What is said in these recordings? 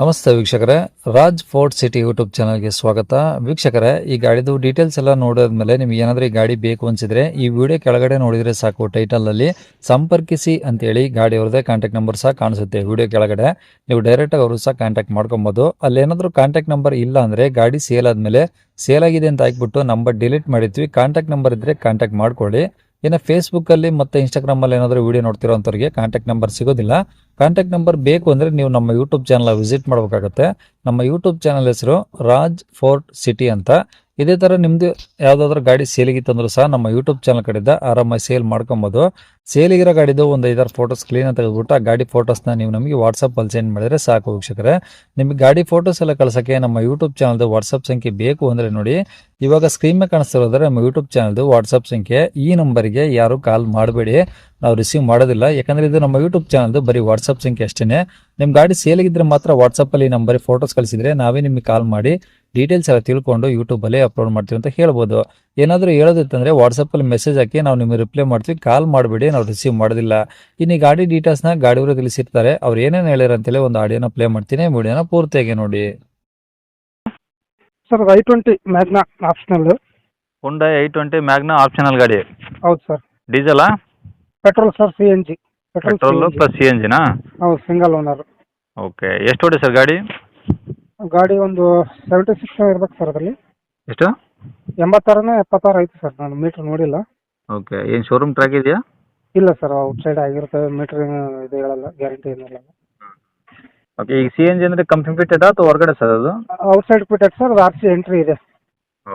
ನಮಸ್ತೆ ವೀಕ್ಷಕರೇ, Raj fort city YouTube ಚಾನಲ್ಗೆ ಸ್ವಾಗತ. ವೀಕ್ಷಕರೇ, ಈ ಗಾಡಿದು ಡೀಟೇಲ್ಸ್ ಎಲ್ಲ ನೋಡಿದ್ಮೇಲೆ ನಿಮ್ಗೆ ಏನಾದರೂ ಈ ಗಾಡಿ ಬೇಕು ಅನ್ಸಿದ್ರೆ ಈ ವಿಡಿಯೋ ಕೆಳಗಡೆ ನೋಡಿದ್ರೆ ಸಾಕು, ಟೈಟಲಲ್ಲಿ ಸಂಪರ್ಕಿಸಿ ಅಂತೇಳಿ ಗಾಡಿ ಅವ್ರದ್ದೇ ಕಾಂಟ್ಯಾಕ್ಟ್ ನಂಬರ್ ಸಹ ಕಾಣಿಸುತ್ತೆ. ವಿಡಿಯೋ ಕೆಳಗಡೆ ನೀವು ಡೈರೆಕ್ಟಾಗಿ ಅವರು ಸಹ ಕಾಂಟ್ಯಾಕ್ಟ್ ಮಾಡ್ಕೊಬೋದು. ಅಲ್ಲೇನಾದರೂ ಕಾಂಟ್ಯಾಕ್ಟ್ ನಂಬರ್ ಇಲ್ಲ ಅಂದರೆ ಗಾಡಿ ಸೇಲ್ ಆದಮೇಲೆ ಸೇಲ್ ಆಗಿದೆ ಅಂತ ಹಾಕ್ಬಿಟ್ಟು ನಂಬರ್ ಡಿಲೀಟ್ ಮಾಡಿರ್ತೀವಿ. ಕಾಂಟ್ಯಾಕ್ಟ್ ನಂಬರ್ ಇದ್ದರೆ ಕಾಂಟ್ಯಾಕ್ಟ್ ಮಾಡ್ಕೊಳ್ಳಿ. ಇನ್ನು ಫೇಸ್ಬುಕ್ಕಲ್ಲಿ ಮತ್ತು ಇನ್ಸ್ಟಾಗ್ರಾಮಲ್ಲಿ ಏನಾದರೂ ವಿಡಿಯೋ ನೋಡ್ತಿರೋ ಅಂಥವ್ರಿಗೆ ಕಾಂಟ್ಯಾಕ್ಟ್ ನಂಬರ್ ಸಿಗೋದಿಲ್ಲ. ಕಾಂಟ್ಯಾಕ್ಟ್ ನಂಬರ್ ಬೇಕು ಅಂದರೆ ನೀವು ನಮ್ಮ ಯೂಟ್ಯೂಬ್ ಚಾನಲ್ ವಿಸಿಟ್ ಮಾಡಬೇಕಾಗುತ್ತೆ. ನಮ್ಮ ಯೂಟ್ಯೂಬ್ ಚಾನಲ್ ಹೆಸರು ರಾಜ್ ಫೋರ್ಟ್ ಸಿಟಿ ಅಂತ. ಇದೇ ಥರ ನಿಮ್ಮದು ಯಾವುದಾದ್ರೂ ಗಾಡಿ ಸೇಲಿಗಿತ್ತಂದ್ರೂ ಸಹ ನಮ್ಮ ಯೂಟ್ಯೂಬ್ ಚಾನಲ್ ಕಡೆಯಿಂದ ಆರಾಮಾಗಿ ಸೇಲ್ ಮಾಡ್ಕೊಬೋದು. ಸೇಲಿಗಿರೋ ಗಾಡಿದು ಒಂದು 5-6 ಫೋಟೋಸ್ ಕ್ಲೀನಾಗಿ ತೆಗೆದುಬಿಟ್ಟು ಆ ಗಾಡಿ ಫೋಟೋಸ್ನ ನೀವು ನಮಗೆ ವಾಟ್ಸಪ್ಪಲ್ಲಿ ಸೆಂಡ್ ಮಾಡಿದರೆ ಸಾಕು ವೀಕ್ಷಕರೇ. ನಿಮಗೆ ಗಾಡಿ ಫೋಟೋಸ್ ಎಲ್ಲ ಕಳ್ಸೋಕ್ಕೆ ನಮ್ಮ ಯೂಟ್ಯೂಬ್ ಚಾನಲ್ದು ವಾಟ್ಸಪ್ ಸಂಖ್ಯೆ ಬೇಕು ಅಂದರೆ ನೋಡಿ, ಇವಾಗ ಸ್ಕ್ರೀನ್ ಮೇಲೆ ಕಾಣಿಸ್ತಿರೋದ್ರೆ ನಮ್ಮ ಯೂಟ್ಯೂಬ್ ಚಾನಲ್ದು ವಾಟ್ಸಪ್ ಸಂಖ್ಯೆ. ಈ ನಂಬರಿಗೆ ಯಾರು ಕಾಲ್ ಮಾಡಬೇಡಿ, ನಾವು ರಿಸೀವ್ ಮಾಡೋದಿಲ್ಲ. ಯಾಕಂದರೆ ಇದು ನಮ್ಮ ಯೂಟ್ಯೂಬ್ ಚಾನಲ್ದು ಬರೀ ವಾಟ್ಸಪ್ ಸಂಖ್ಯೆ ಅಷ್ಟೇ. ನಿಮ್ಮ ಗಾಡಿ ಸೇಲಿಗಿದ್ರೆ ಮಾತ್ರ ವಾಟ್ಸಪ್ಪಲ್ಲಿ ಈ ನಂಬರಿಗೆ ಫೋಟೋಸ್ ಕಳಿಸಿದರೆ ನಾವೇ ನಿಮಗೆ ಕಾಲ್ ಮಾಡಿ ಡೀಟೇಲ್ಸ್ ಎಲ್ಲ ತಿಳ್ಕೊಂಡು ಯೂಟ್ಯೂಬಲ್ಲಿ ಅಪ್ಲೋಡ್ ಮಾಡ್ತೀವಿ ಅಂತ ಹೇಳ್ಬೋದು. ಏನಾದರೂ ಹೇಳೋದಿತ್ತಂದರೆ ವಾಟ್ಸಪ್ಪಲ್ಲಿ ಮೆಸೇಜ್ ಹಾಕಿ ನಾವು ನಿಮಗೆ ರಿಪ್ಲೈ ಮಾಡ್ತೀವಿ. ಕಾಲ್ ಮಾಡಬೇಡಿ, ನಾವು ರಿಸೀವ್ ಮಾಡೋದಿಲ್ಲ. ಇನ್ನು ಈ ಗಾಡಿ ಡೀಟೇಲ್ಸ್ನ ಗಾಡಿಯವರು ತಿಳಿಸಿರ್ತಾರೆ, ಅವ್ರು ಏನೇನು ಹೇಳ್ಯಾರ ಅಂತೇಳಿ ಒಂದು ಆಡಿಯೋನ ಪ್ಲೇ ಮಾಡ್ತೀನಿ, ವಿಡಿಯೋನ ಪೂರ್ತಿಯಾಗಿ ನೋಡಿ. Sir I20 Magna optional. Hyundai I20 Magna optional ಗಾಡಿ. ಹೌದು ಸರ್. ಡೀಸೆಲಾ? Petrol sir, CNG. Petrol plus CNG ನಾ? ಹೌದು, ಸಿಂಗಲ್ ಓನರ್. ಓಕೆ, ಎಷ್ಟು ಹೊಡಿ ಸರ್ ಗಾಡಿ? ಗಾಡಿ ಒಂದು 76 ಇರ್ಬೇಕು ಸರ್. ಅದರಲ್ಲಿ ಎಷ್ಟು? 86 76 ಐತೆ ಸರ್. ನಾನು ಮೀಟ್ರ್ ನೋಡಿಲ್ಲ. ಓಕೆ, ಏನು ಶೋರೂಮ್ ಟ್ರ್ಯಾಕ್ ಇದೆಯಾ? ಇಲ್ಲ ಸರ್, ಔಟ್ ಸೈಡ್ ಆಗಿರುತ್ತೆ. ಮೀಟ್ರ್ ಇದು ಹೇಳಲ್ಲ, ಗ್ಯಾರಂಟಿ ಏನಿಲ್ಲ. ಓಕೆ, ಈಗ CNG ಅಂದರೆ ಕಂಪ್ನಿ ಫಿಟೆಡಾ ಅಥವಾ ಹೊರಗಡೆ ಸರ್ ಅದು? Out side fitted sir. ಅದು RC ಎಂಟ್ರಿ ಇದೆ.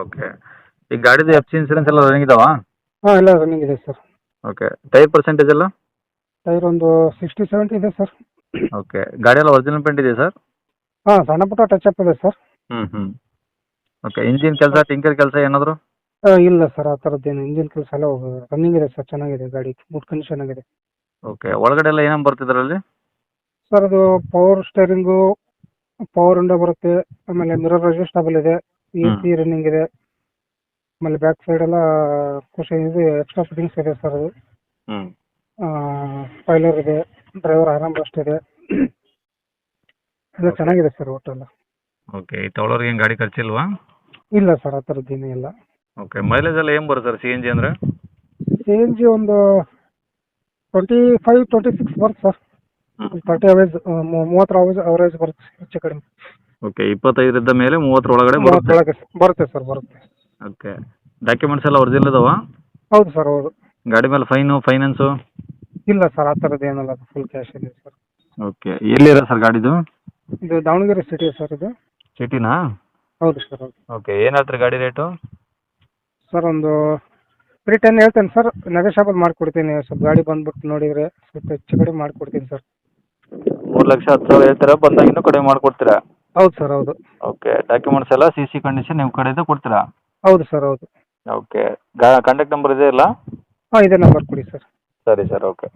ಓಕೆ, ಈ ಗಾಡಿದು FC ಇನ್ಸೂರೆನ್ಸ್ ಎಲ್ಲ ರನ್ನಿಂಗ್ ಇದಾವಾ? ಹಾಂ, ಎಲ್ಲ ರನ್ನಿಂಗ್ ಇದೆ ಸರ್. ಓಕೆ, ಟೈರ್ ಪರ್ಸೆಂಟೇಜ್ ಎಲ್ಲ? ಟೈರ್ ಒಂದು 60-70 ಇದೆ ಸರ್. ಓಕೆ, ಗಾಡಿ ಎಲ್ಲ ಒರಿಜಿನಲ್ ಪೇಂಟ್ ಇದೆಯಾ ಸರ್? ಹಾಂ, ಸಣ್ಣ ಪುಟ್ಟ ಟಚ್ ಅಪ್ ಇದೆ ಸರ್. ಓಕೆ, ಇಂಜಿನ್ ಕೆಲಸ ಟಿಂಕರ್ ಕೆಲಸ ಏನಾದರೂ? ಇಲ್ಲ ಸರ್, ಆ ಥರದ್ದೇನು ಇಂಜಿನ್ ಕೆಲಸ ಎಲ್ಲ ರನ್ನಿಂಗ್ ಇದೆ ಸರ್. ಚೆನ್ನಾಗಿದೆ ಗಾಡಿ, ಗುಡ್ ಕಂಡೀಷನ್ ಆಗಿದೆ. ಓಕೆ, ಒಳಗಡೆ ಎಲ್ಲ ಏನೇನು ಬರ್ತಿದ್ರಲ್ಲಿ? ಸರ್, ಅದು ಪವರ್ ಸ್ಟೇರಿಂಗು, ಪವರ್ ವಿಂಡೋ ಬರುತ್ತೆ. ಆಮೇಲೆ ಮಿರರ್ ಅಡ್ಜಸ್ಟಬಲ್ ಇದೆ. AC ರನ್ನಿಂಗ್ ಇದೆ. ಆಮೇಲೆ ಬ್ಯಾಕ್ ಸೈಡ್ ಎಲ್ಲ ಕುಷನ್ ಇದು ಎಕ್ಸ್ಟ್ರಾ ಫಿಟ್ಟಿಂಗ್ಸ್ ಇದೆ ಸರ್. ಅದು ಸ್ಪಾಯ್ಲರ್ ಇದೆ. ಡ್ರೈವರ್ ಆರಾಮ್ ರೆಸ್ಟ್ ಇದೆ. ಎಲ್ಲ ಚೆನ್ನಾಗಿದೆ ಸರ್ ಒಟ್ಟೆಲ್ಲ. ಓಕೆ, ಈ ತೊಗೊಳೋರಿಗೆ ಏನು ಗಾಡಿ ಖರ್ಚಿಲ್ವಾ? ಇಲ್ಲ ಸರ್, ಆ ಥರದ್ದೇನೂ ಇಲ್ಲ. ಓಕೆ, ಮೈಲೇಜ್ ಎಲ್ಲ ಏನು ಬರುತ್ತೆ ಸರ್ CNG ಅಂದರೆ? CNG ಒಂದು 25-26 ಬರುತ್ತೆ ಸರ್. 30 ಅವರೇಜ್, 30 ಅವರೇಜ್ ಬರುತ್ತೆ ಹೆಚ್ಚು ಕಡಿಮೆ. ಓಕೆ, 25 ಮೇಲೆ 30 ಒಳಗಡೆ ಬರುತ್ತೆ. 30 ಒಳಗೆ ಬರುತ್ತೆ ಸರ್, ಬರುತ್ತೆ. ಓಕೆ, ಡಾಕ್ಯುಮೆಂಟ್ಸ್ ಎಲ್ಲ ಒರಿಜಿನಲ್ ಇದಾವಾ? ಹೌದು ಸರ್, ಹೌದು. ಗಾಡಿ ಮೇಲೆ ಫೈನಾನ್ಸು? ಇಲ್ಲ ಸರ್, ಆ ಥರದ್ದು ಏನಿಲ್ಲ, ಫುಲ್ ಕ್ಯಾಶ್ ಇದೆ ಸರ್. ಓಕೆ, ಎಲ್ಲಿರೋ ಸರ್ ಗಾಡಿದು? ಇದು ದಾವಣಗೆರೆ ಸಿಟಿ ಸರ್. ಇದು ಸಿಟಿನಾ? ಹೌದು ಸರ್, ಹೌದು. ಓಕೆ, ಏನು ಹೇಳ್ತೀರಿ ಗಾಡಿ ರೇಟು? ಸರ್, ಒಂದು 310 ಹೇಳ್ತೇನೆ ಸರ್. ನೆಗೋಷಿಯಬಲ್ ಮಾಡಿಕೊಡ್ತೀನಿ. ಸ್ವಲ್ಪ ಗಾಡಿ ಬಂದ್ಬಿಟ್ಟು ನೋಡಿದರೆ ಸ್ವಲ್ಪ ಹೆಚ್ಚು ಕಡಿಮೆ ಮಾಡಿಕೊಡ್ತೀನಿ ಸರ್. 3,10,000 ಹೇಳ್ತೀರಾ? ಬಂದಾಗ ಇನ್ನೂ ಕಡಿಮೆ ಮಾಡಿಕೊಡ್ತೀರಾ? ಹೌದು ಸರ್, ಹೌದು. ಓಕೆ, ಡಾಕ್ಯುಮೆಂಟ್ಸ್ ಎಲ್ಲ CC ಕಂಡೀಷನ್ ನಿಮ್ಮ ಕಡೆಯಿಂದ ಕೊಡ್ತೀರಾ? ಹೌದು ಸರ್, ಹೌದು. ಓಕೆ, ಕಾಂಟ್ಯಾಕ್ಟ್ ನಂಬರ್ ಇದೆ ಇಲ್ಲ? ಹಾಂ, ಇದೇ ನಂಬರ್ ಕೊಡಿ ಸರ್. ಸರಿ ಸರ್, ಓಕೆ.